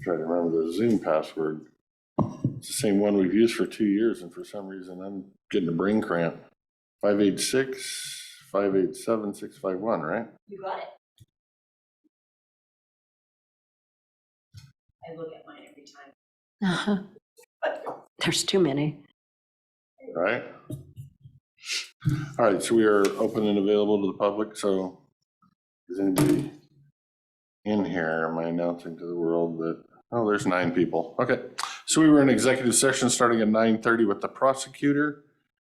Try to remember the Zoom password. It's the same one we've used for 2 years, and for some reason I'm getting a brain cramp. 586-587-651, right? You got it. I look at mine every time. There's too many. Right. All right, so we are open and available to the public. So is anybody in here? Am I announcing to the world that, oh, there's 9 people. Okay, so we were in executive session starting at 9:30 with the prosecutor.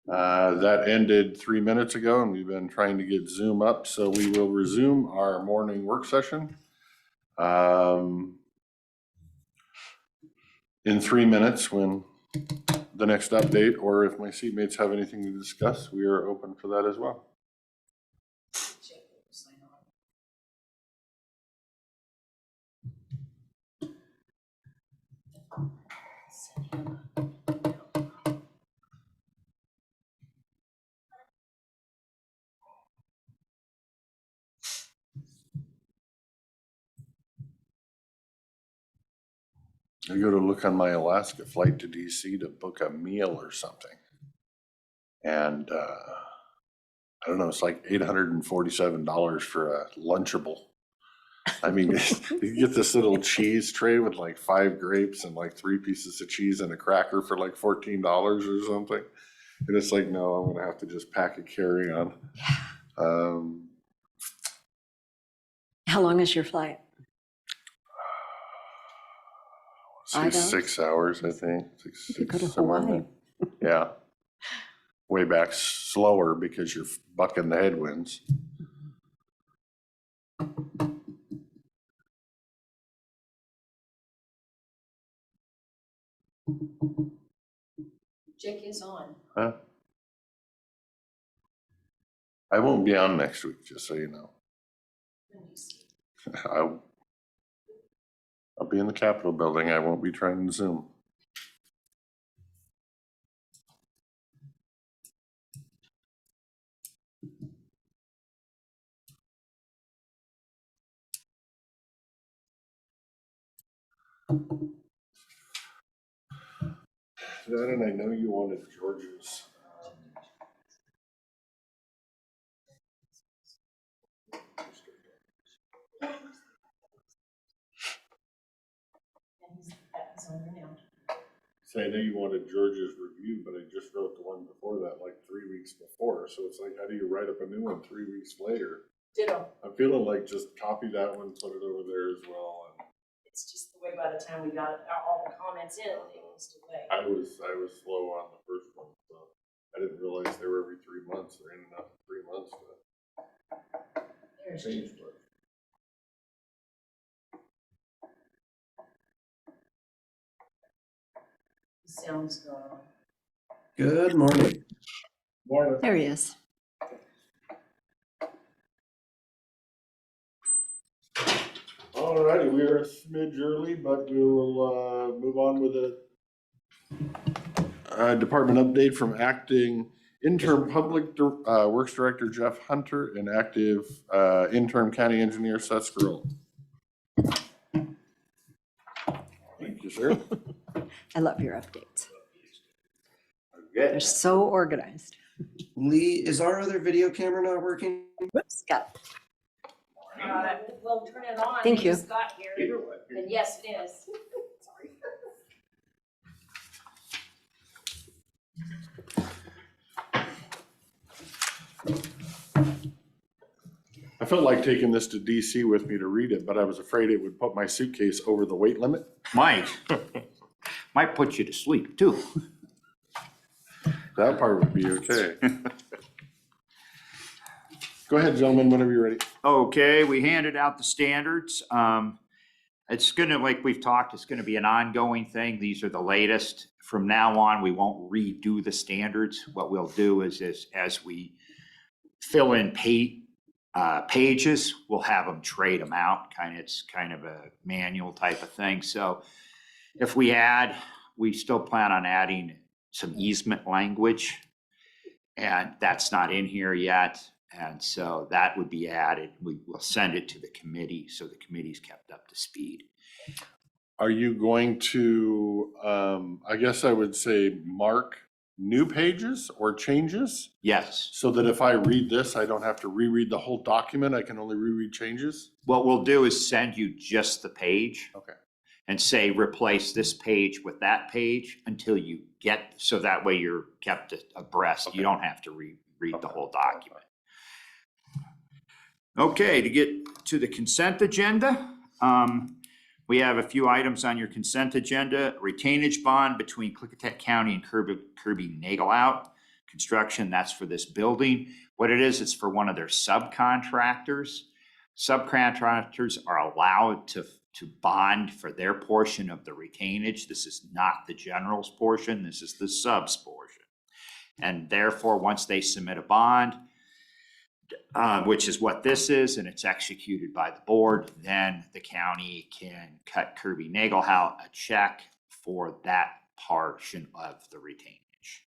That ended 3 minutes ago, and we've been trying to get Zoom up. So we will resume our morning work session in 3 minutes when the next update, or if my seatmates have anything to discuss, we are open for that as well. I go to look on my Alaska flight to DC to book a meal or something. And I don't know, it's like $847 for a Lunchable. I mean, you get this little cheese tray with like 5 grapes and like 3 pieces of cheese and a cracker for like $14 or something. And it's like, no, I'm gonna have to just pack a carry-on. How long is your flight? Say 6 hours, I think. You go to somewhere in Hawaii. there. Yeah. Way back slower because you're bucking the headwinds. Jake is on. Huh? I won't be on next week, just so you know. I'll be in the Capitol building. I won't be trying to Zoom. That, and I know you wanted George's. So I know you wanted George's review, but I just wrote the one before that like 3 weeks before. So it's like, how do you write up a new one 3 weeks later? Ditto. I'm feeling like just copy that one, put it over there as well. And It's just the way by the time we got all the comments in, they was away. I was slow on the first one, so I didn't realize they were every 3 months. They're in enough 3 months to There's change Jake. stuff. The sound's gone. Good morning. Morning. There he is. All righty, we are a smidge early, but we will move on with a department update from acting interim public works director Jeff Hunter and active interim county engineer Seth Skrull. Thank you, sir. I love your updates. Good. They're so organized. Lee, is our other video camera not working? Whoops, got it. Well, turn it on. Thank It you. just got here. And yes, it is. Sorry. I felt like taking this to DC with me to read it, but I was afraid it would put my suitcase over the weight limit. Might put you to sleep too. That part would be okay. Go ahead, gentlemen, whenever you're ready. Okay, we handed out the standards. It's gonna, like we've talked, it's gonna be an ongoing thing. These are the latest. From now on, we won't redo the standards. What we'll do is as we fill in pages, we'll have them trade them out. It's kind of a manual type of thing. So if we still plan on adding some easement language. And that's not in here yet. And so that would be added. We will send it to the committee so the committee's kept up to speed. Are you going to, I guess I would say, mark new pages or changes? Yes. So that if I read this, I don't have to reread the whole document, I can only reread changes? What we'll do is send you just the page. Okay. And say, replace this page with that page until you get, so that way you're kept abreast. Okay. You don't have to read the Okay. whole document. Okay, to get to the consent agenda, we have a few items on your consent agenda. Retainage bond between Klickitat County and Kirby Nagelout Construction. That's for this building. What it is, it's for one of their subcontractors. Subcontractors are allowed to bond for their portion of the retainage. This is not the general's portion. This is the sub's portion. And therefore, once they submit a bond, which is what this is, and it's executed by the board, then the county can cut Kirby Nagelhout a check for that portion of the retainage.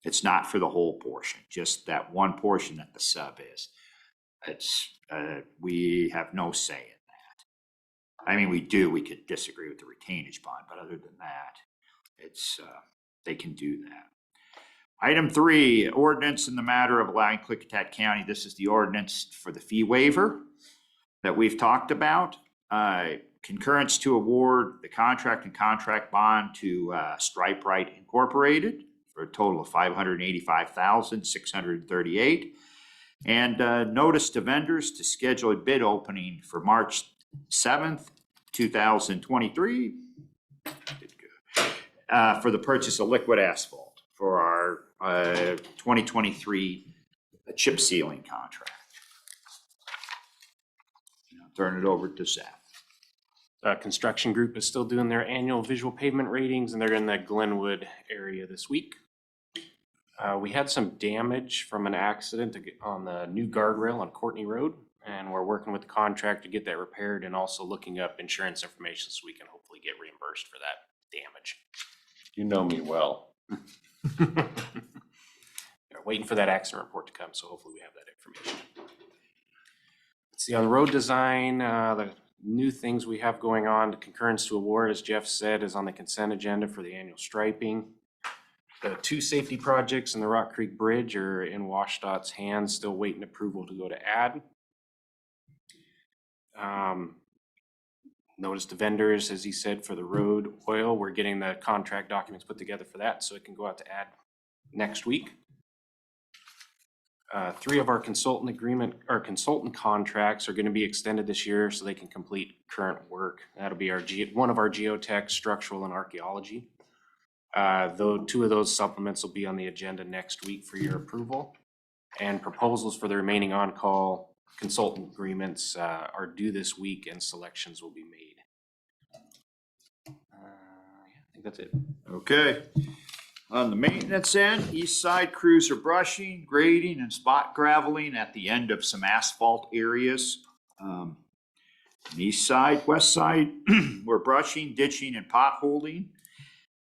It's not for the whole portion, just that one portion that the sub is. It's, we have no say in that. I mean, we could disagree with the retainage bond, but other than that, it's, they can do that. Item 3, ordinance in the matter of allowing Klickitat County. This is the ordinance for the fee waiver that we've talked about. Concurrence to award the contract and contract bond to Stripe Right Incorporated for a total of $585,638. And notice to vendors to schedule a bid opening for March 7th, 2023 for the purchase of liquid asphalt for our 2023 chip sealing contract. I'll turn it over to Seth. Construction group is still doing their annual visual pavement ratings, and they're in the Glenwood area this week. We had some damage from an accident on the new guardrail on Courtney Road, and we're working with the contractor to get that repaired and also looking up insurance information so we can hopefully get reimbursed for that damage. You know me well. They're waiting for that accident report to come, so hopefully we have that information. Let's see, on road design, the new things we have going on, the concurrence to award, as Jeff said, is on the consent agenda for the annual striping. The 2 safety projects in the Rock Creek Bridge are in WashDOT's hands, still waiting approval to go to add. Notice to vendors, as he said, for the road oil, we're getting the contract documents put together for that so it can go out to add next week. 3 of our consultant contracts are going to be extended this year so they can complete current work. That'll be one of our geotech, structural, and archaeology. Though 2 of those supplements will be on the agenda next week for your approval. And proposals for the remaining on-call consultant agreements are due this week, and selections will be made. I think that's it. Okay. On the maintenance end, east side crews are brushing, grading, and spot graveling at the end of some asphalt areas. East side, west side, we're brushing, ditching, and potholing.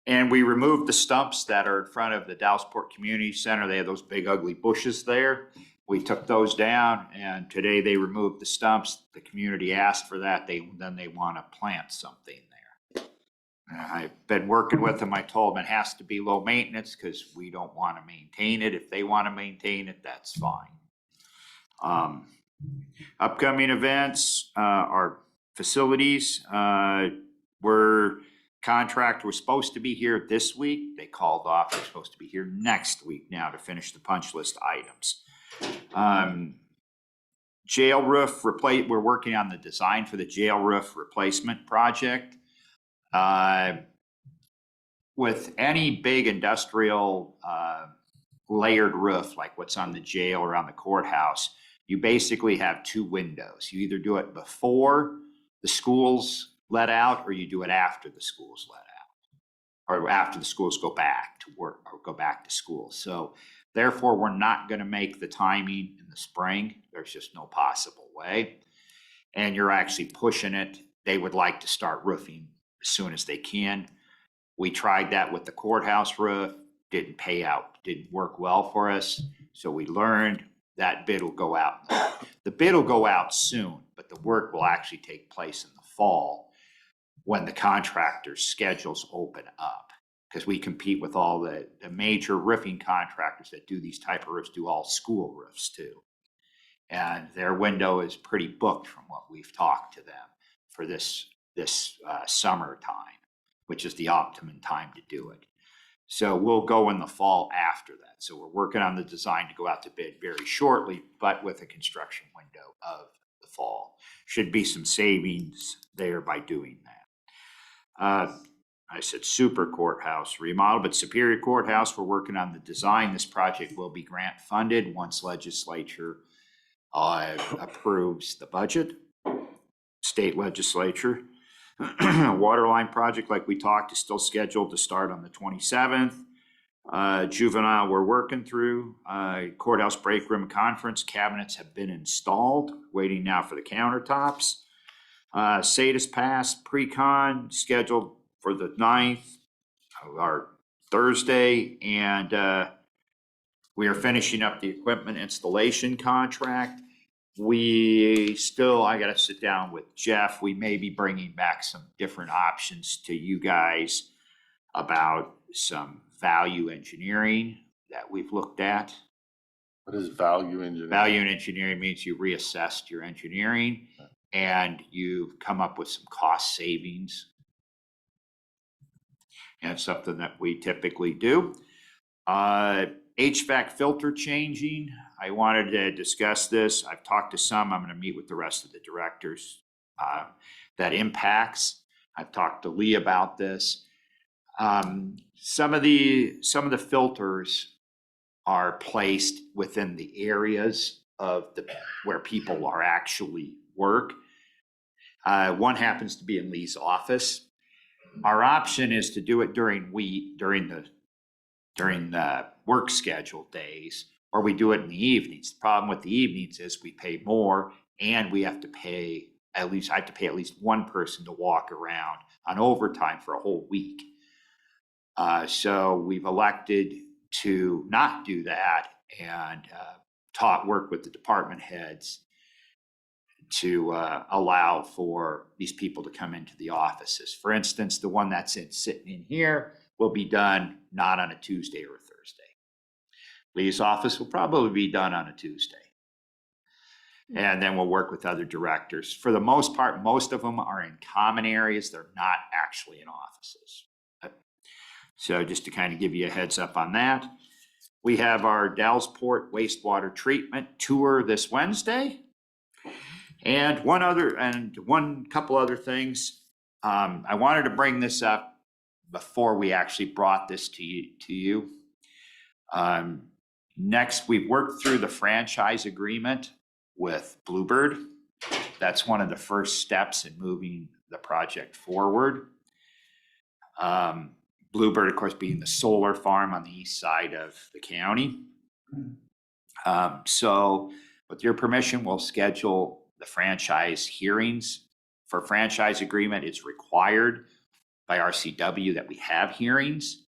And we removed the stumps that are in front of the Dallasport Community Center. They have those big ugly bushes there. We took those down, and today they removed the stumps. The community asked for that. Then they want to plant something there. I've been working with them. I told them it has to be low maintenance because we don't want to maintain it. If they want to maintain it, that's fine. Upcoming events, our facilities, contract was supposed to be here this week. They called off. They're supposed to be here next week now to finish the punch list items. Jail roof replace. We're working on the design for the jail roof replacement project. With any big industrial layered roof like what's on the jail or on the courthouse, you basically have 2 windows. You either do it before the school's let out, or you do it after the school's let out, or after the schools go back to work or go back to school. So therefore, we're not going to make the timing in the spring. There's just no possible way. And you're actually pushing it. They would like to start roofing as soon as they can. We tried that with the courthouse roof. didn't pay out, didn't work well for us. So we learned that bid will go out. The bid will go out soon, but the work will actually take place in the fall when the contractor's schedules open up. Because we compete with all the major roofing contractors that do these type of roofs, do all school roofs too. And their window is pretty booked from what we've talked to them for this summertime, which is the optimum time to do it. So we'll go in the fall after that. So we're working on the design to go out to bid very shortly, but with a construction window of the fall. Should be some savings there by doing that. I said Super Courthouse remodel, but Superior Courthouse, we're working on the design. This project will be grant funded once legislature approves the budget, state legislature. Waterline project, like we talked, is still scheduled to start on the 27th. Juvenile, we're working through. Courthouse break room conference cabinets have been installed, waiting now for the countertops. SATUS Pass pre-con scheduled for the 9th, our Thursday, and we are finishing up the equipment installation contract. I got to sit down with Jeff. We may be bringing back some different options to you guys about some value engineering that we've looked at. What is value engineering? Value engineering means you reassessed your engineering and you've come up with some cost savings. And it's something that we typically do. HVAC filter changing. I wanted to discuss this. I've talked to some. I'm going to meet with the rest of the directors that impacts. I've talked to Lee about this. Some of the filters are placed within the areas of where people are actually work. One happens to be in Lee's office. Our option is to do it during the work schedule days, or we do it in the evenings. The problem with the evenings is we pay more, and we have to pay I have to pay at least one person to walk around on overtime for a whole week. So we've elected to not do that and work with the department heads to allow for these people to come into the offices. For instance, the one that's sitting in here will be done not on a Tuesday or a Thursday. Lee's office will probably be done on a Tuesday. And then we'll work with other directors. For the most part, most of them are in common areas. They're not actually in offices. So just to kind of give you a heads up on that. We have our Dallsport wastewater treatment tour this Wednesday. And one couple other things. I wanted to bring this up before we actually brought this to you. Next, we've worked through the franchise agreement with Bluebird. That's one of the first steps in moving the project forward. Bluebird, of course, being the solar farm on the east side of the county. So with your permission, we'll schedule the franchise hearings. For franchise agreement, it's required by RCW that we have hearings.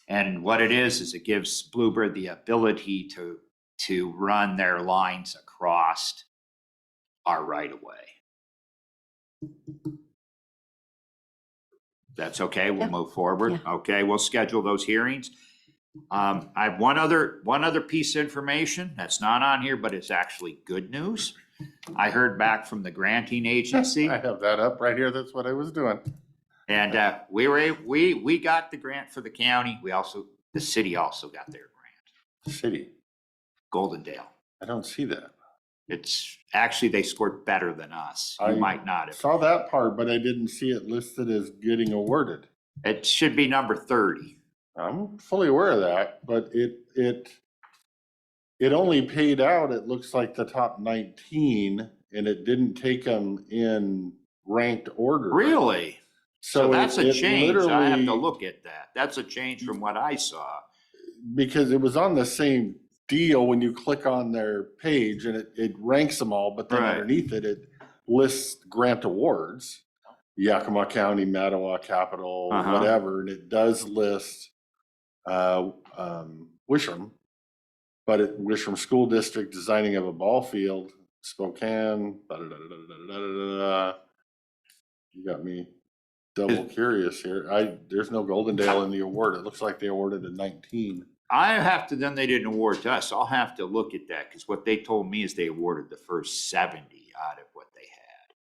And what it is it gives Bluebird the ability to run their lines across our right of way. That's okay. We'll move forward. Yeah. Okay, we'll schedule those hearings. I have one other piece of information that's not on here, but it's actually good news. I heard back from the granting agency. I have that up right here. That's what I was doing. And we got the grant for the county. The city also got their grant. City. Goldendale. I don't see that. It's actually, they scored better than us. You might not have. Saw that part, but I didn't see it listed as getting awarded. It should be number 30. I'm fully aware of that, but it only paid out, it looks like the top 19, and it didn't take them in ranked order. Really? So that's a change. I have to literally- look at that. That's a change from what I saw. Because it was on the same deal when you click on their page and it ranks them all, but then Right. underneath it lists grant awards. Yakima County, Mattawa Capital, Uh-huh. whatever, and it does list Wishram, but at Wishram School District designing of a ball field, Spokane, da-da-da-da-da-da-da-da. You got me double curious here. There's no Goldendale in the award. It looks like they awarded a 19. I have to, then they didn't award to us. I'll have to look at that because what they told me is they awarded the first 70 out of what they had.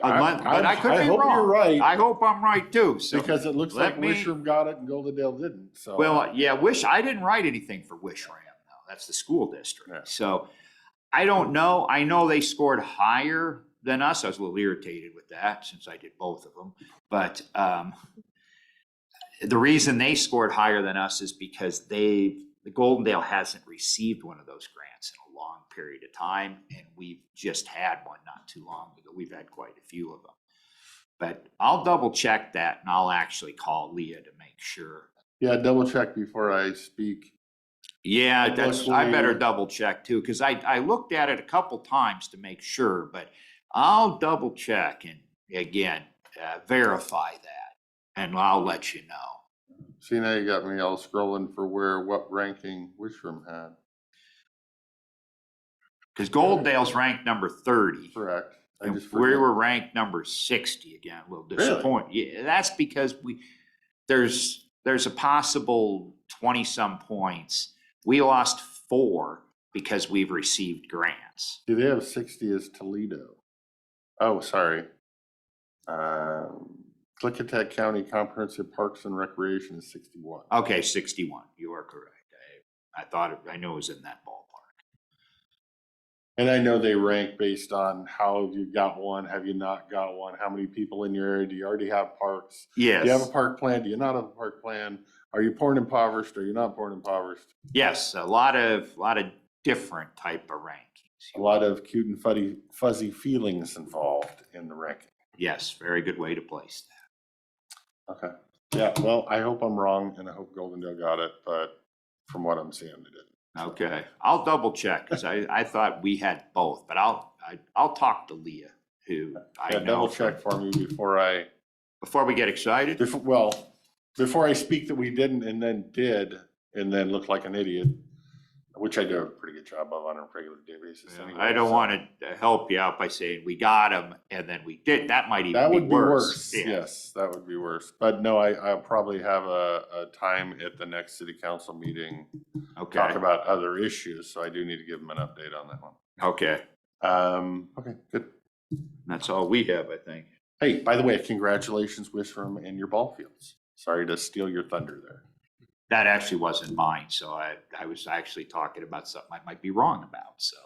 But I could be hope wrong. you're right, I hope I'm right too. So, because it looks let like me- Wishram got it and Goldendale didn't, so. well, yeah, I didn't write anything for Wishram though. That's the school district. Yeah. So I don't know. I know they scored higher than us. I was a little irritated with that since I did both of them. But the reason they scored higher than us is because the Goldendale hasn't received one of those grants in a long period of time, and we've just had one not too long ago. We've had quite a few of them. But I'll double check that, and I'll actually call Leah to make sure. Yeah, double check before I speak. Yeah, I better Hopefully- double check too, because I looked at it a couple times to make sure, but I'll double check and again, verify that, and I'll let you know. See, now you got me all scrolling for what ranking Wishram had. Because Goldendale's ranked number 30. Correct. I And just we forget. were ranked number 60 again, a little Really? disappointed. Yeah, that's because there's a possible 20-some points. We lost 4 because we've received grants. Do they have 60 as Toledo? Oh, sorry. Klickitat County Comprehensive Parks and Recreation is 61. Okay, 61. You are correct. I knew it was in that ballpark. And I know they rank based on how you got one, have you not got one, how many people in your area, do you already have parks? Yes. Do you have a park plan? Do you not have a park plan? Are you poor and impoverished? Are you not poor and impoverished? Yes, a lot of different type of rankings. A lot of cute and fuzzy feelings involved in the ranking. Yes, very good way to place that. Okay. Yeah, well, I hope I'm wrong and I hope Goldendale got it, but from what I'm seeing, they didn't. Okay, I'll double check because I thought we had both, but I'll talk to Leah, who I Yeah, know. double check for me Before we get excited. before I speak that we didn't and then did, and then look like an idiot, which I do a pretty good job of on a regular day basis. Anyway, I don't so want to help you out by saying we got them and then we did. That might even That be would be worse. Yeah. Yes, that would be worse. But no, I'll probably have a time at the next city council meeting, Okay. talk about other issues. So I do need to give them an update on that one. Okay. Okay, good. That's all we have, I think. Hey, by the way, congratulations, Wishram, and your ball fields. Sorry to steal your thunder there. That actually wasn't mine, so I was actually talking about something I might be wrong about. So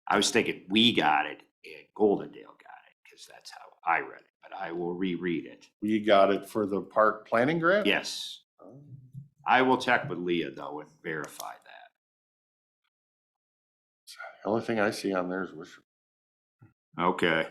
I was thinking we got it and Goldendale got it because that's how I read it. But I will reread it. We got it for the park planning grant? Yes, Oh. I will check with Leah though and verify that. The only thing I see on there is Wishram. Okay.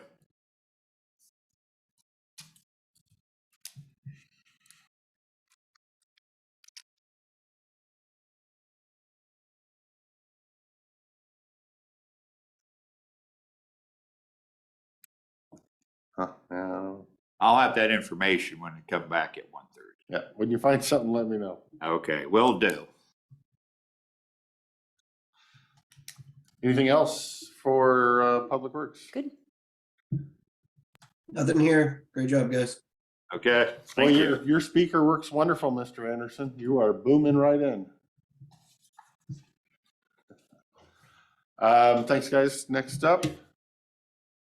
Huh, yeah. I'll have that information when I come back at 1:30. Yeah, when you find something, let me know. Okay, will do. Anything else for Public Works? Good. Nothing here. Great job, guys. Okay, Well, thank you. your speaker works wonderful, Mr. Anderson. You are booming right in. Thanks, guys. Next up,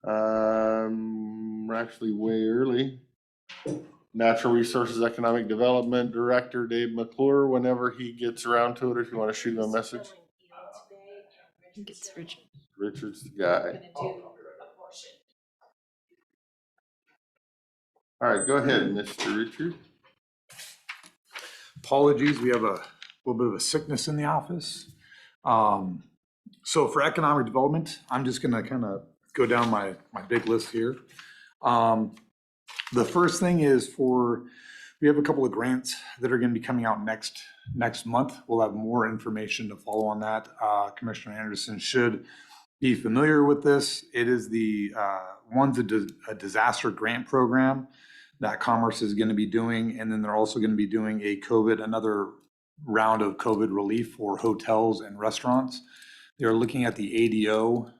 we're actually way early. Natural Resources Economic Development Director Dave McClure, whenever he gets around to it, if you want to shoot him a message. I think it's Richard. Richard's the I'm guy. gonna do a portion. All right, go ahead, Mr. Richard. Apologies, we have a little bit of a sickness in the office. So for economic development, I'm just gonna kind of go down my big list here. The first thing is we have a couple of grants that are gonna be coming out next month. We'll have more information to follow on that. Commissioner Anderson should be familiar with this. It is the one's a disaster grant program that Commerce is going to be doing. And then they're also going to be doing another round of COVID relief for hotels and restaurants. They're looking at the ADO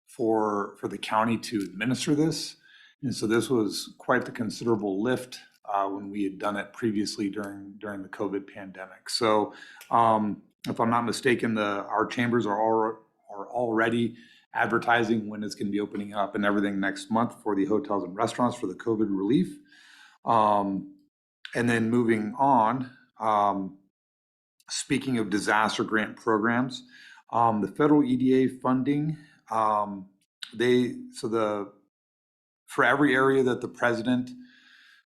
for the county to administer this. And so this was quite the considerable lift when we had done it previously during the COVID pandemic. So if I'm not mistaken, our chambers are already advertising when it's going to be opening up and everything next month for the hotels and restaurants for the COVID relief. And then moving on, speaking of disaster grant programs, the federal EDA funding, for every area that the president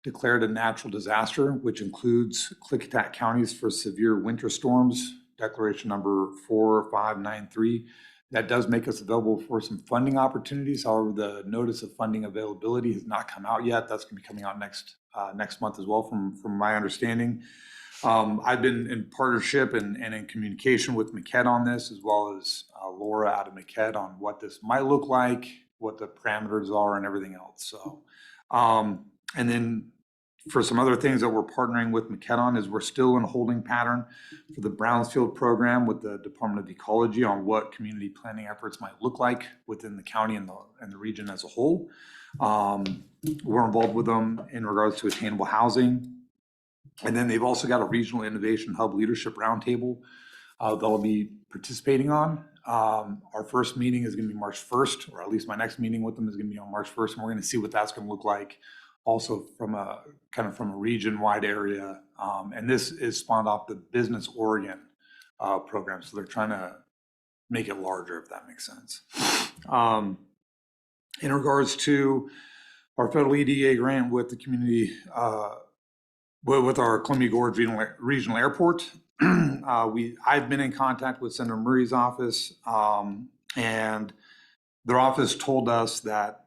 declared a natural disaster, which includes Klickitat counties for severe winter storms, declaration number 4593, that does make us available for some funding opportunities. However, the notice of funding availability has not come out yet. That's going to be coming out next month as well, from my understanding. I've been in partnership and in communication with MCED on this, as well as Laura out of MCED on what this might look like, what the parameters are, and everything else. So, and then for some other things that we're partnering with MCED on is we're still in a holding pattern for the Brownsfield program with the Department of Ecology on what community planning efforts might look like within the county and the region as a whole. We're involved with them in regards to attainable housing. And then they've also got a regional innovation hub leadership roundtable that I'll be participating on. Our first meeting is going to be March 1st, or at least my next meeting with them is going to be on March 1st. And we're going to see what that's going to look like also from a region-wide area. And this is spawned off the Business Oregon program. So they're trying to make it larger, if that makes sense. In regards to our federal EDA grant with the community, with our Columbia Gorge Regional Airport, I've been in contact with Senator Murray's office, and their office told us that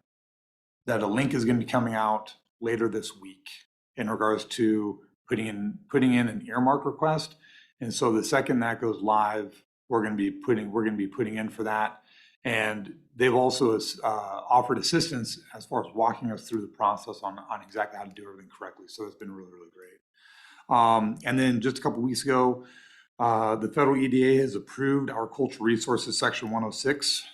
a link is going to be coming out later this week in regards to putting in an earmark request. And so the second that goes live, we're going to be putting in for that. And they've also offered assistance as far as walking us through the process on exactly how to do everything correctly. So it's been really, really great. And then just a couple of weeks ago, the federal EDA has approved our cultural resources section 106.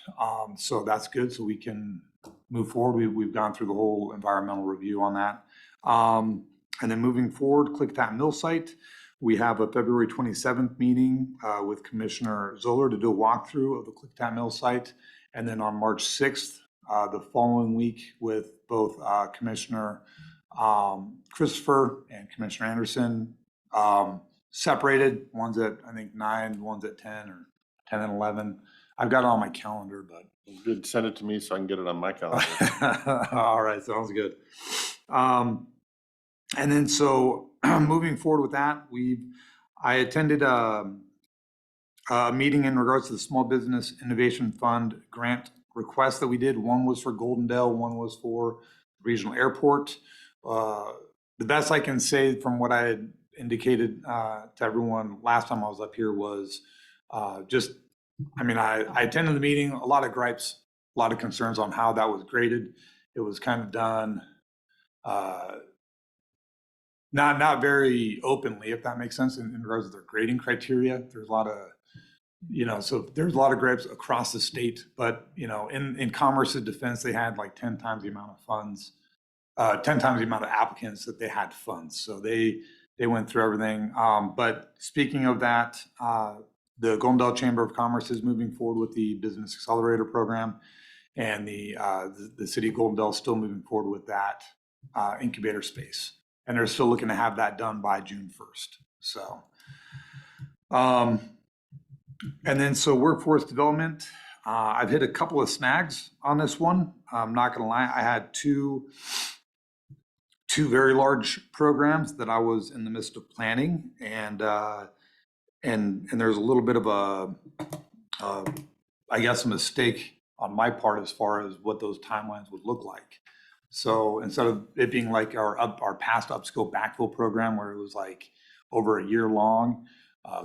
So that's good. So we can move forward. We've gone through the whole environmental review on that. And then moving forward, Klickitat Mill Site, we have a February 27th meeting with Commissioner Zoller to do a walkthrough of the Klickitat Mill Site. And then on March 6th, the following week, with both Commissioner Christopher and Commissioner Anderson, separated. One's at, I think, 9, one's at 10, or 10 and 11. I've got it on my calendar, but. Good, send it to me so I can get it on my calendar. All right, sounds good. And then so moving forward with that, I attended a meeting in regards to the Small Business Innovation Fund grant request that we did. One was for Goldendale, one was for the regional airport. The best I can say from what I had indicated to everyone last time I was up here was I attended the meeting, a lot of gripes, a lot of concerns on how that was graded. It was kind of done not very openly, if that makes sense, in regards to their grading criteria. There's a lot of, so there's a lot of gripes across the state, but, in Commerce's defense, they had like 10 times the amount of funds, 10 times the amount of applicants that they had funds. So they went through everything. But speaking of that, the Goldendale Chamber of Commerce is moving forward with the Business Accelerator Program, and the city of Goldendale is still moving forward with that incubator space. And they're still looking to have that done by June 1st. So, and then so workforce development, I've hit a couple of snags on this one. I'm not gonna lie, I had two very large programs that I was in the midst of planning, and there's a little bit of I guess a mistake on my part as far as what those timelines would look like. So instead of it being like our past upskill backfill program, where it was like over a year long,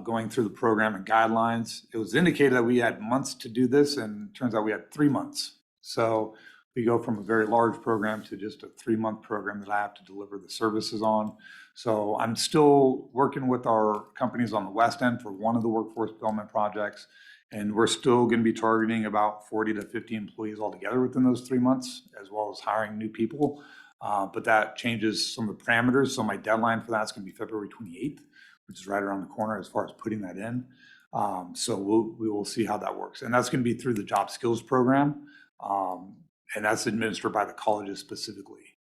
going through the program and guidelines, it was indicated that we had months to do this, and it turns out we had 3 months. So we go from a very large program to just a 3-month program that I have to deliver the services on. So I'm still working with our companies on the west end for one of the workforce development projects. And we're still going to be targeting about 40 to 50 employees altogether within those 3 months, as well as hiring new people. But that changes some of the parameters. So my deadline for that is going to be February 28th, which is right around the corner as far as putting that in. So we will see how that works. And that's going to be through the job skills program. And that's administered by the colleges specifically.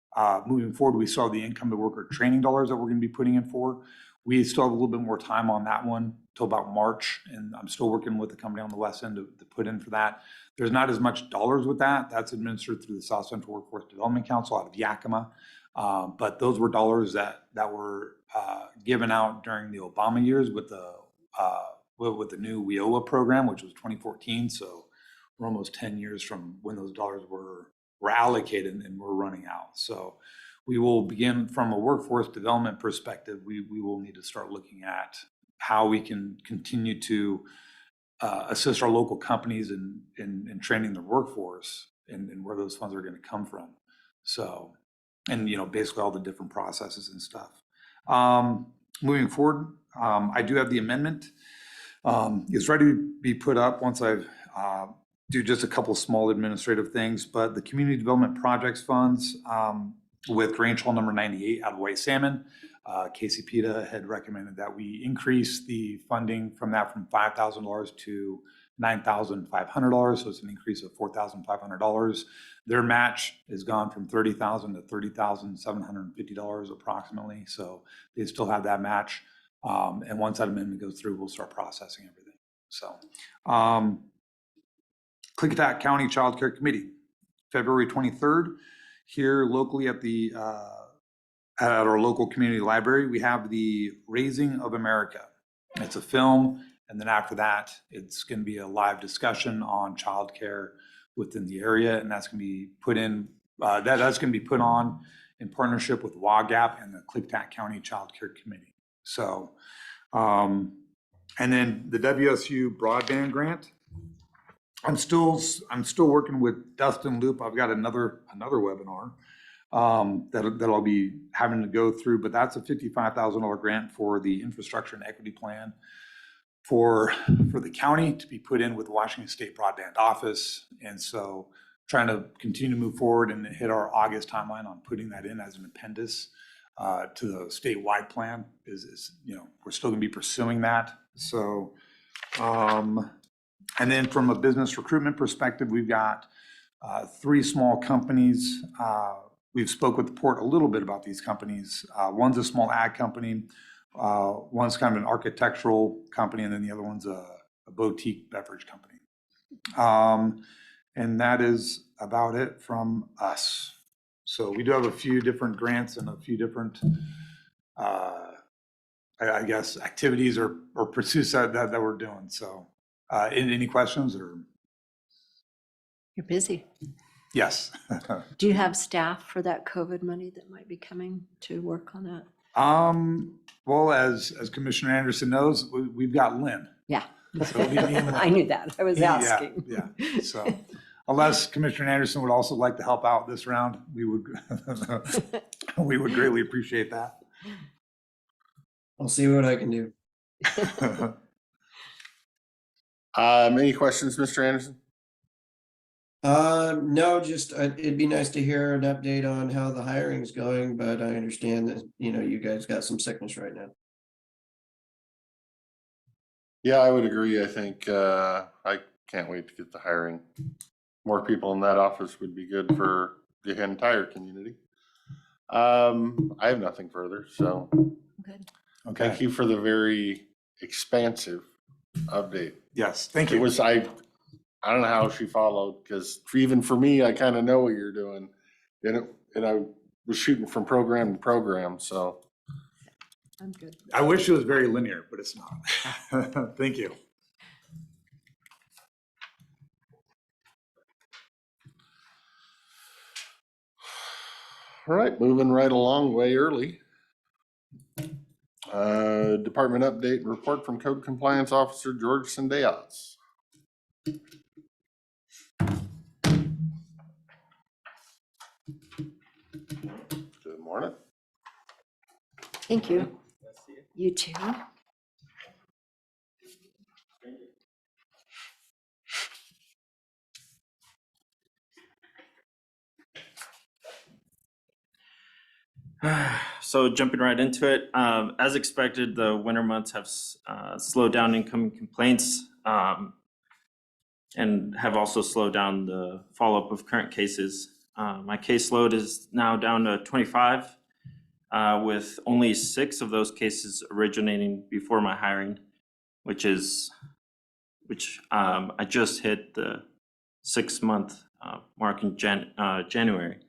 Moving forward, we saw the income to worker training dollars that we're going to be putting in for. We still have a little bit more time on that one till about March, and I'm still working with the company on the west end to put in for that. There's not as much dollars with that. That's administered through the South Central Workforce Development Council out of Yakima. But those were dollars that were given out during the Obama years with the new WIOA program, which was 2014. So we're almost 10 years from when those dollars were allocated and we're running out. So we will begin from a workforce development perspective. We will need to start looking at how we can continue to assist our local companies in training their workforce and where those funds are going to come from. So, and basically all the different processes and stuff. Moving forward, I do have the amendment. It's ready to be put up once I've do just a couple small administrative things, but the community development projects funds with range hall number 98 out of White Salmon, Casey PETA had recommended that we increase the funding from that from $5,000 to $9,500. So it's an increase of $4,500. Their match has gone from $30,000 to $30,750 approximately. So they still have that match. And once that amendment goes through, we'll start processing everything. So, Klickitat County Child Care Committee, February 23rd, here locally at the at our local community library, we have the Raising of America. It's a film, and then after that, it's going to be a live discussion on childcare within the area, and that's going to be put in. That's going to be put on in partnership with WAGAP and the Klickitat County Child Care Committee. So, and then the WSU broadband grant. I'm still working with Dustin Loop. I've got another webinar that I'll be having to go through, but that's a $55,000 grant for the infrastructure and equity plan for the county to be put in with the Washington State Broadband Office. And so trying to continue to move forward and hit our August timeline on putting that in as an appendix to the statewide plan is we're still going to be pursuing that. So, and then from a business recruitment perspective, we've got 3 small companies. We've spoke with the port a little bit about these companies. One's a small ag company, one's kind of an architectural company, and then the other one's a boutique beverage company. And that is about it from us. So we do have a few different grants and a few different, I guess, activities or pursuits that we're doing. So any questions or? You're busy. Yes. Do you have staff for that COVID money that might be coming to work on that? Well, as Commissioner Anderson knows, we've got Lynn. Yeah. So I knew that. I was asking. Yeah. So unless Commissioner Anderson would also like to help out this round, we would greatly appreciate that. I'll see what I can do. Any questions, Mr. Anderson? No, just it'd be nice to hear an update on how the hiring's going, but I understand that, you guys got some sickness right now. Yeah, I would agree. I think I can't wait to get the hiring. More people in that office would be good for the entire community. I have nothing further, so Good. Okay. thank you for the very expansive update. Yes, thank It you. was, I don't know how she followed, because even for me, I kind of know what you're doing. And I was shooting from program to program, so. I'm good. I wish it was very linear, but it's not. Thank you. All right, moving right along way early. Department update and report from Code Compliance Officer George Sendejas. morning. Thank you. You too. So jumping right into it, as expected, the winter months have slowed down incoming complaints and have also slowed down the follow-up of current cases. My caseload is now down to 25, with only 6 of those cases originating before my hiring, which I just hit the 6-month mark in January.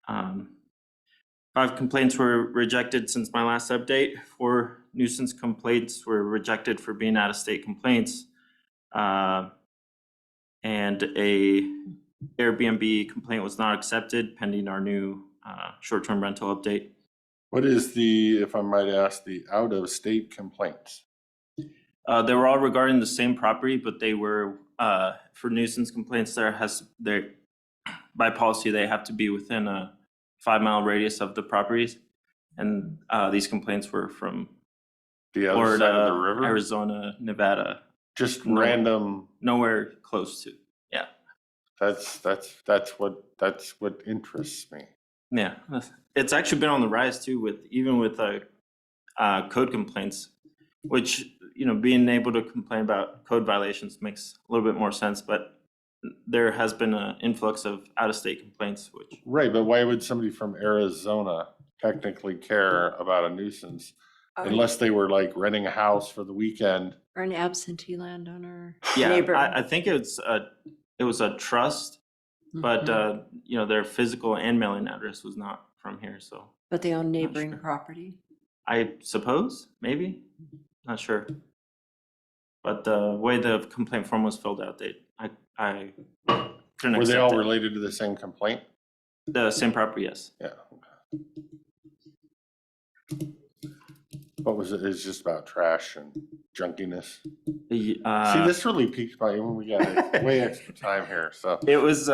5 complaints were rejected since my last update. 4 nuisance complaints were rejected for being out-of-state complaints. And a Airbnb complaint was not accepted pending our new short-term rental update. What is the, if I might ask, the out-of-state complaints? They were all regarding the same property, but they were for nuisance complaints. By policy, they have to be within a 5-mile radius of the properties, and these complaints were from The other side of the Florida, river? Arizona, Nevada, Just No. random, nowhere close to. Yeah, that's what interests me. yeah. It's actually been on the rise too, even with code complaints, which being able to complain about code violations makes a little bit more sense, but there has been an influx of out-of-state complaints, which Right, but why would somebody from Arizona technically care about a nuisance unless they were like renting a house for the weekend? Or an absentee landowner. yeah, Neighbor. I think it was a trust, but Mhm. their physical and mailing address was not from here, so But they own neighboring sure. property. I suppose maybe, not sure. But the way the complaint form was filled out, I couldn't Were they accept all it. related to the same complaint? The same property, yes. Yeah. What was it? It's just about trash and junkiness. See, this really piqued my, we got way extra time here, so. It was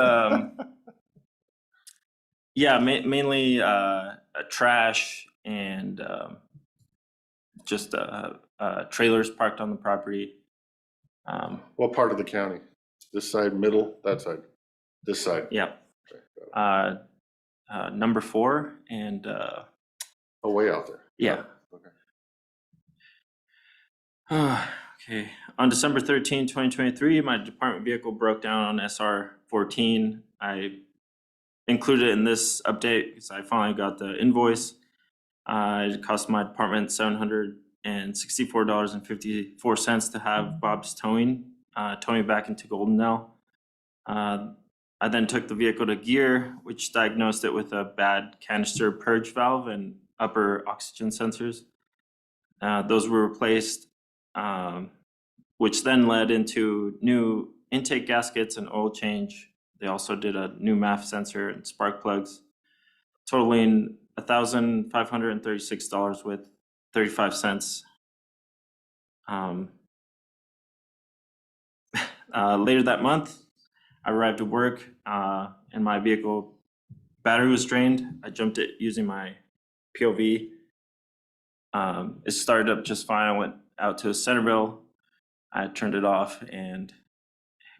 yeah, mainly trash and just trailers parked on the property. What part of the county? This side, middle, that side, this side? Yeah. Okay. Number 4 and Oh, way out there. yeah. Okay. Okay. On December 13, 2023, my department vehicle broke down on SR 14. I included it in this update because I finally got the invoice. It cost my department $764.54 to have Bob's towing tow me back into Goldendale. I then took the vehicle to Gear, which diagnosed it with a bad canister purge valve and upper oxygen sensors. Those were replaced, which then led into new intake gaskets and oil change. They also did a new MAF sensor and spark plugs, totaling $1,536 with 35 cents. Later that month, I arrived at work and my vehicle battery was drained. I jumped it using my POV. It started up just fine. I went out to Centerville. I turned it off and it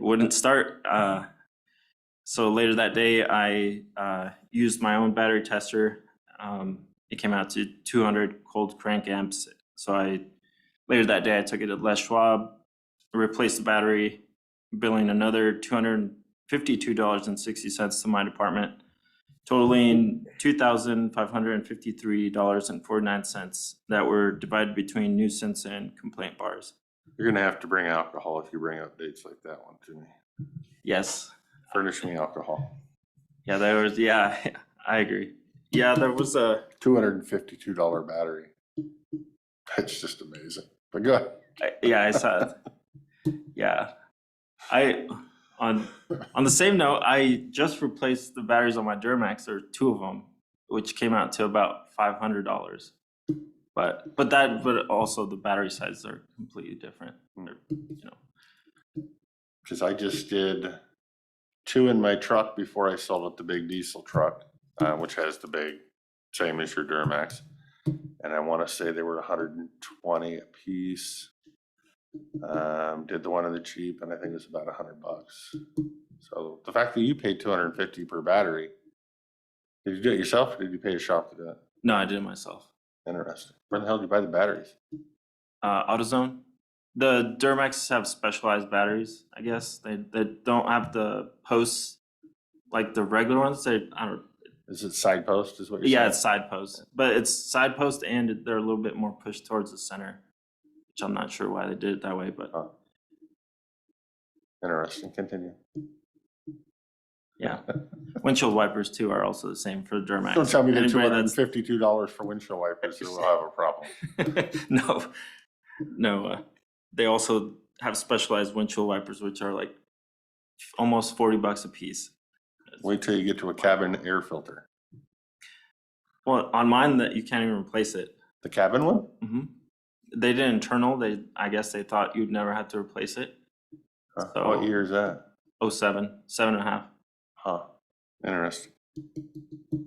wouldn't start. So later that day, I used my own battery tester. It came out to 200 cold crank amps. So later that day, I took it to Les Schwab, replaced the battery, billing another $252.60 to my department, totaling $2,553.49 that were divided between nuisance and complaint bars. You're gonna have to bring alcohol if you bring up dates like that one to me. Yes. Furnish me alcohol. Yeah, I agree. Yeah, there was a, $252 battery. That's just amazing. But go ahead. I saw it. Yeah. On the same note, I just replaced the batteries on my Duramax. There were 2 of them, which came out to about $500. But also the battery sizes are completely different. Because I just did 2 in my truck before I sold it, the big diesel truck, which has the big same as your Duramax. And I want to say they were 120 a piece. Did the one in the Jeep, and I think it was about $100. So the fact that you paid 250 per battery, did you do it yourself, or did you pay a shop to do it? No, I did it myself. Interesting. Where the hell did you buy the batteries? AutoZone. The Duramaxes have specialized batteries, I guess. They don't have the posts like the regular ones. I don't. Is it side post? Is what you're Yeah, saying? it's side post, but it's side post and they're a little bit more pushed towards the center, which I'm not sure why they did it that way, but Oh. Interesting. Continue. yeah. Windshield wipers too are also the same for the Duramax. Don't tell me that Anybody that's- $252 for windshield wipers, so we'll have a problem. No. They also have specialized windshield wipers, which are like almost $40 a piece. Wait till you get to a cabin air filter. Well, on mine that you can't even replace it. The cabin one? They did internal. I guess they thought you'd never have to replace it. Huh. So- What year is that? 07, 7.5. Huh. Interesting. You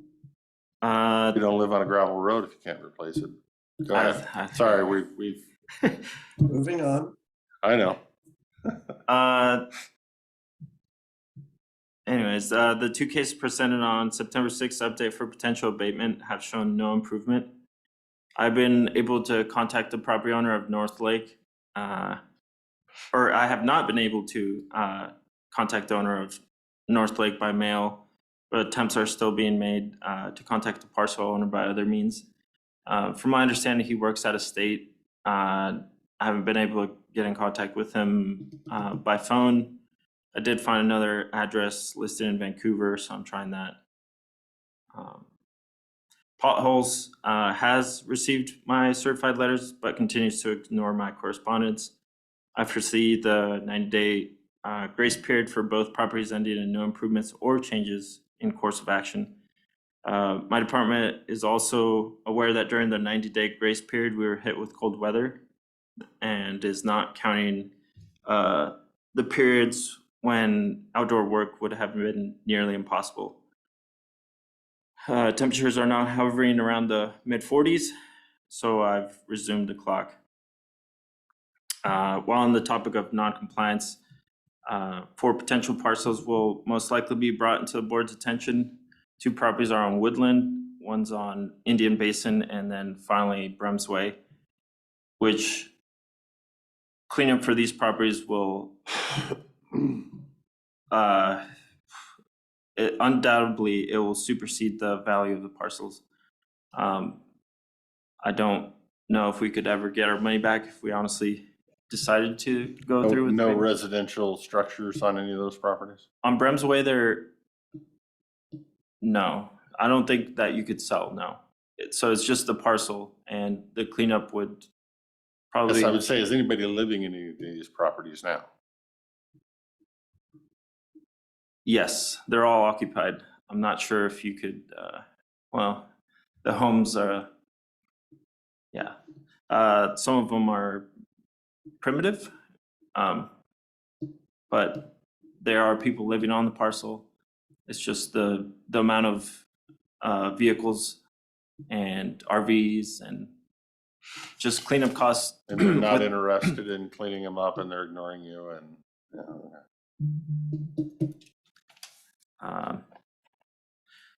Uh, don't live on a gravel road if you can't replace it. Go ahead. Sorry, we've, Moving on. I know. Anyways, the two cases presented on September 6th update for potential abatement have shown no improvement. I've been able to contact the property owner of North Lake, or I have not been able to contact the owner of North Lake by mail, but attempts are still being made to contact the parcel owner by other means. From my understanding, he works out of state. I haven't been able to get in contact with him by phone. I did find another address listed in Vancouver, so I'm trying that. Potholes has received my certified letters, but continues to ignore my correspondence. I foresee the 90-day grace period for both properties ending in no improvements or changes in course of action. My department is also aware that during the 90-day grace period, we were hit with cold weather and is not counting the periods when outdoor work would have been nearly impossible. Temperatures are now hovering around the mid-40s, so I've resumed the clock. While on the topic of non-compliance, 4 potential parcels will most likely be brought into the board's attention. 2 properties are on Woodland, one's on Indian Basin, and then finally Bremsway, which cleanup for these properties will undoubtedly it will supersede the value of the parcels. I don't know if we could ever get our money back if we honestly decided to go through with No it. residential structures on any of those properties? On Bremsway, no, I don't think that you could sell, no. So it's just the parcel and the cleanup would probably. Yes, I would say, is anybody living in any of these properties now? Yes, they're all occupied. I'm not sure if you could, well, the homes are, yeah. Some of them are primitive, but there are people living on the parcel. It's just the amount of vehicles and RVs and just cleanup costs. And they're not with- interested in cleaning them up, and they're ignoring you, and, you know,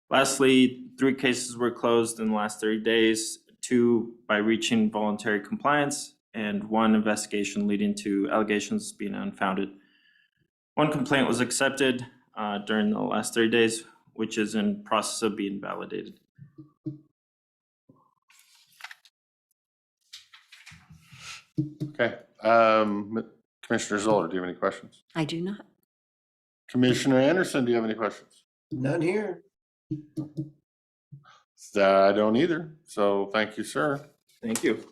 Lastly, 3 cases were closed in the last 30 days, 2 by reaching voluntary compliance, and 1 investigation leading to allegations being unfounded. 1 complaint was accepted during the last 30 days, which is in process of being validated. okay. Commissioner Zoller, do you have any questions? I do not. Commissioner Anderson, do you have any questions? None here. I don't either, so thank you, sir. Thank you.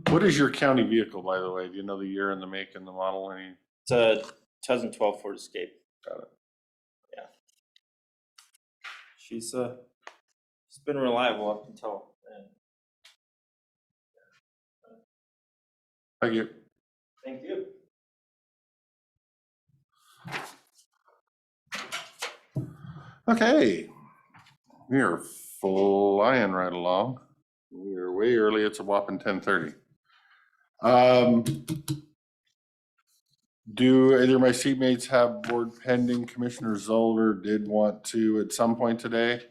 What is your county vehicle, by the way? Do you know the year and the make and the model? Any? It's a 2012 Ford Escape. Got it. Yeah. She's been reliable up until then. Thank you. Thank you. Okay, we are flying right along. We are way early. It's a whopping 10:30. Do either of my seatmates have board pending? Commissioner Zolder did want to, at some point today,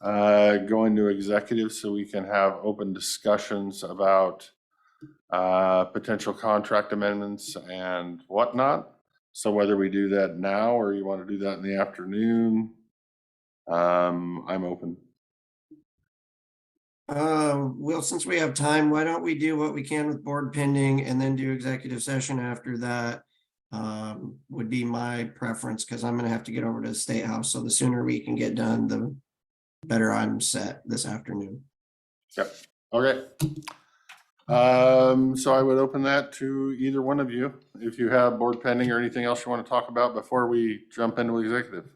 go into executive so we can have open discussions about potential contract amendments and whatnot. So whether we do that now or you want to do that in the afternoon, I'm open. Well, since we have time, why don't we do what we can with board pending and then do executive session after that? Would be my preference, because I'm gonna have to get over to the State House. So the sooner we can get done, the better I'm set this afternoon. Yep. Okay. So I would open that to either one of you, if you have board pending or anything else you want to talk about before we jump into executive.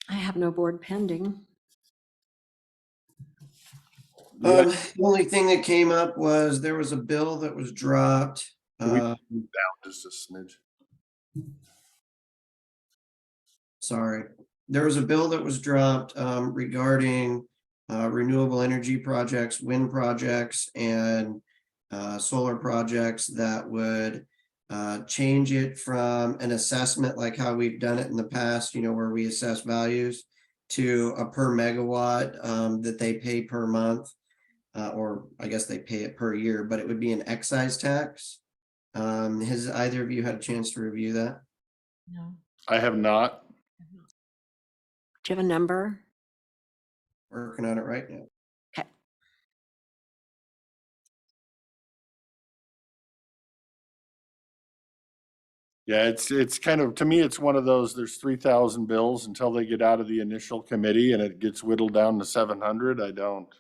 I have no board pending. The only thing that came up was there was a bill that was dropped. Down just a smidge. Sorry, there was a bill that was dropped regarding renewable energy projects, wind projects, and solar projects that would change it from an assessment like how we've done it in the past, you know, where we assess values, to a per megawatt that they pay per month, or I guess they pay it per year, but it would be an excise tax. Has either of you had a chance to review that? No. I have not. Do you have a number? Working on it right now. Okay. Yeah, it's kind of, to me, it's one of those, there's 3,000 bills until they get out of the initial committee and it gets whittled down to 700. I don't.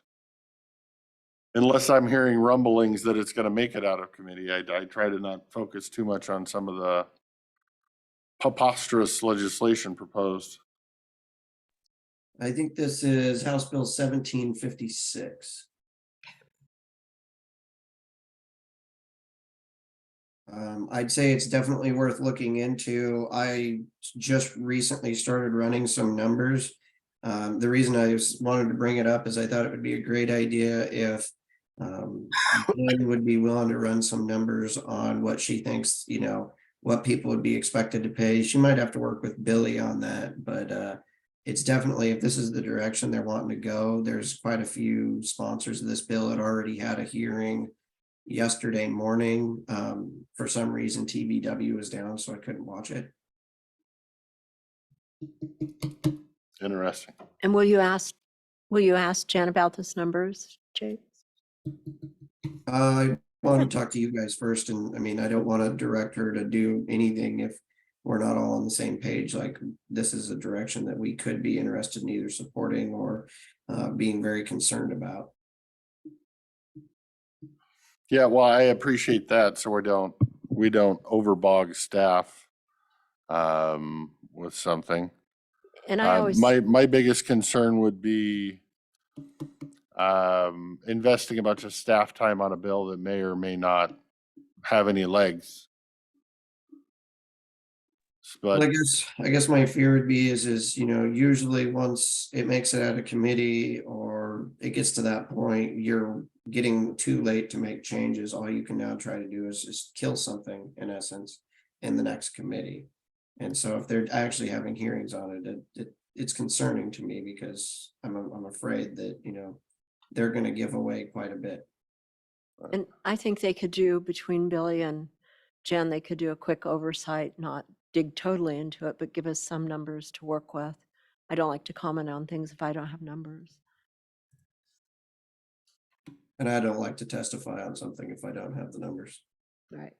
Unless I'm hearing rumblings that it's gonna make it out of committee, I try to not focus too much on some of the preposterous legislation proposed. I think this is House Bill 1756. I'd say it's definitely worth looking into. I just recently started running some numbers. The reason I wanted to bring it up is I thought it would be a great idea if Lynn would be willing to run some numbers on what she thinks, you know, what people would be expected to pay. She might have to work with Billy on that, but it's definitely, if this is the direction they're wanting to go, there's quite a few sponsors of this bill that already had a hearing yesterday morning. For some reason, TBW was down, so I couldn't watch it. Interesting. And will you ask Jen about those numbers, Jake? I want to talk to you guys first, and I mean, I don't want to direct her to do anything if we're not all on the same page. Like, this is a direction that we could be interested in either supporting or being very concerned about. Yeah, well, I appreciate that. So we don't overbog staff with something. And I always, My biggest concern would be investing a bunch of staff time on a bill that may or may not have any legs. Well, But I guess my fear would be is, you know, usually once it makes it out of committee or it gets to that point, you're getting too late to make changes. All you can now try to do is just kill something, in essence, in the next committee. And so if they're actually having hearings on it, it's concerning to me, because I'm afraid that, you know, they're going to give away quite a bit. and I think they could do, between Billy and Jen, they could do a quick oversight, not dig totally into it, but give us some numbers to work with. I don't like to comment on things if I don't have numbers. And I don't like to testify on something if I don't have the numbers. Right.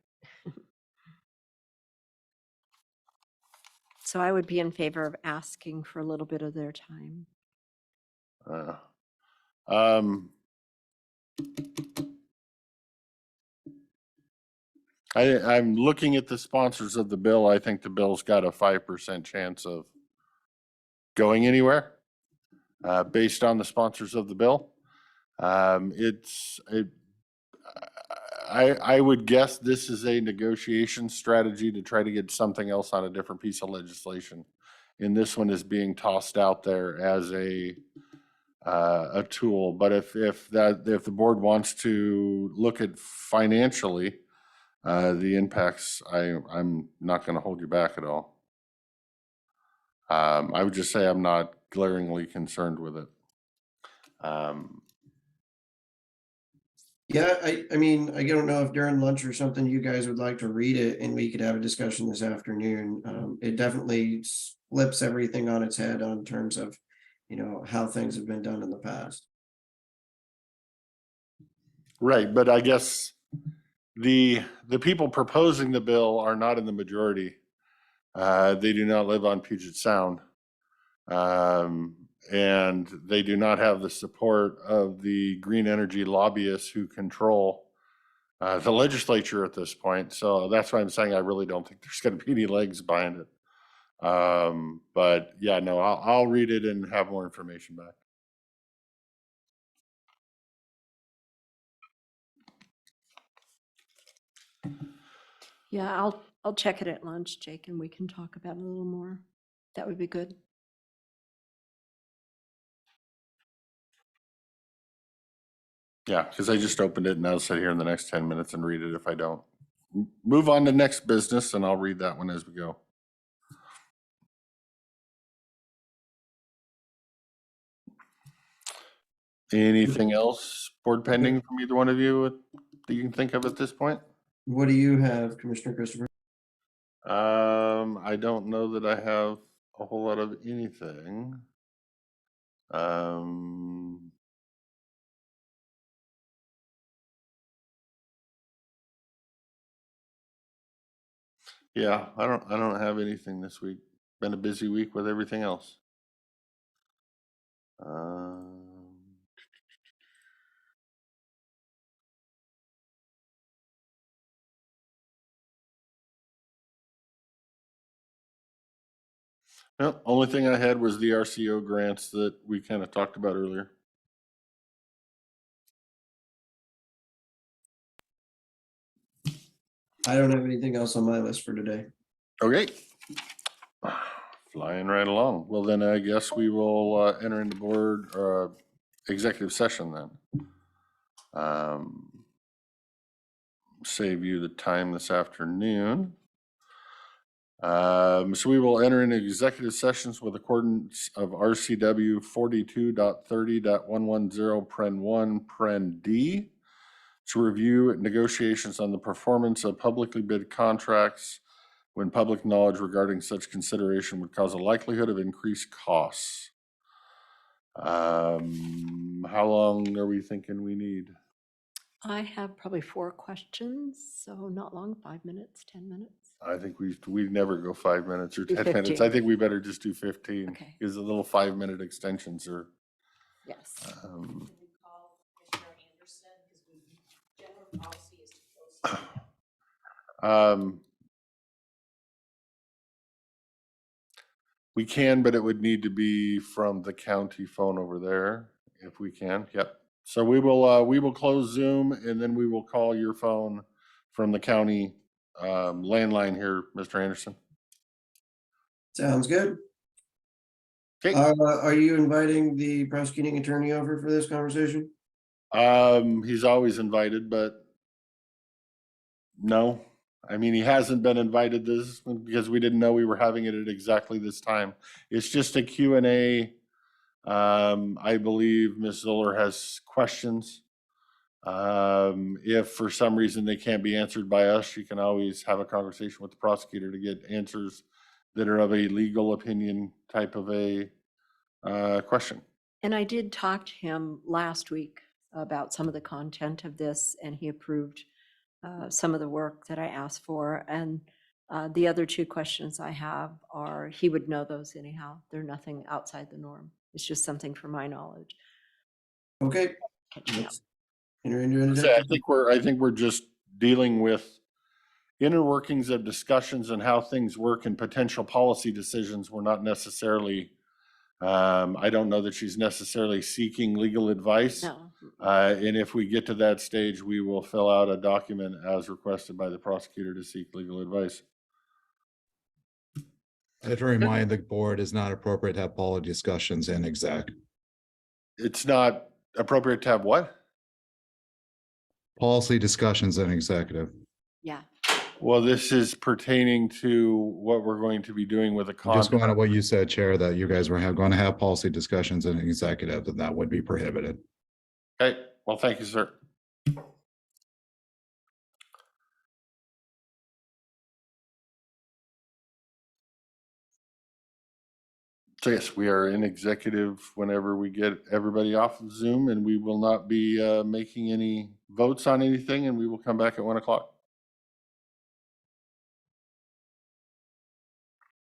So I would be in favor of asking for a little bit of their time. I'm looking at the sponsors of the bill. I think the bill's got a 5% chance of going anywhere based on the sponsors of the bill. I would guess this is a negotiation strategy to try to get something else on a different piece of legislation. And this one is being tossed out there as a tool. But if the board wants to look at financially, the impacts, I'm not gonna hold you back at all. I would just say I'm not glaringly concerned with it. Yeah, I mean, I don't know if during lunch or something you guys would like to read it and we could have a discussion this afternoon. It definitely flips everything on its head on terms of, how things have been done in the past. Right, but I guess the people proposing the bill are not in the majority. They do not live on Puget Sound. And they do not have the support of the green energy lobbyists who control the legislature at this point. So that's why I'm saying I really don't think there's going to be any legs behind it. But yeah, no, I'll read it and have more information back. Yeah, I'll check it at lunch, Jake, and we can talk about it a little more. That would be good. Yeah, because I just opened it and I'll sit here in the next 10 minutes and read it if I don't. Move on to next business and I'll read that one as we go. Anything else board pending from either one of you that you can think of at this point? What do you have, Commissioner Christopher? I don't know that I have a whole lot of anything. Yeah, I don't have anything this week. Been a busy week with everything else. No, only thing I had was the RCO grants that we kind of talked about earlier. I don't have anything else on my list for today. Okay. Flying right along. Well, then I guess we will enter into board executive session then. Save you the time this afternoon. So we will enter into executive sessions with accordance of RCW 42.30.110 Pren 1 Pren D to review negotiations on the performance of publicly bid contracts when public knowledge regarding such consideration would cause a likelihood of increased costs. How long are we thinking we need? I have probably 4 questions, so not long, 5 minutes, 10 minutes. I think we never go 5 minutes or Do 10 minutes. 15. I think we better just do 15. Okay. Because the little 5-minute extensions are. Yes. Can we call Commissioner Anderson, because general policy is to close it down. We can, but it would need to be from the county phone over there, if we can. Yep. So we will close Zoom and then we will call your phone from the county landline here, Mr. Anderson. Sounds good. Okay. Are you inviting the prosecuting attorney over for this conversation? He's always invited, but no. I mean, he hasn't been invited this because we didn't know we were having it at exactly this time. It's just a Q&A. I believe Ms. Zoller has questions. If for some reason they can't be answered by us, she can always have a conversation with the prosecutor to get answers that are of a legal opinion type of a question. And I did talk to him last week about some of the content of this, and he approved some of the work that I asked for. And the other 2 questions I have are, he would know those anyhow. They're nothing outside the norm. It's just something for my knowledge. Okay. Catching up. Let's enter into an So I executive. think we're just dealing with inner workings of discussions and how things work and potential policy decisions. We're not necessarily, I don't know that she's necessarily seeking legal advice. No. And if we get to that stage, we will fill out a document as requested by the prosecutor to seek legal advice. I have to remind the board it's not appropriate to have policy discussions in exec. It's not appropriate to have what? Policy discussions in executive. Yeah. Well, this is pertaining to what we're going to be doing with a Just contract. going on what you said, Chair, that you guys were going to have policy discussions in executive, and that would be prohibited. Okay, well, thank you, sir. So yes, we are in executive whenever we get everybody off of Zoom, and we will not be making any votes on anything, and we will come back at 1 o'clock.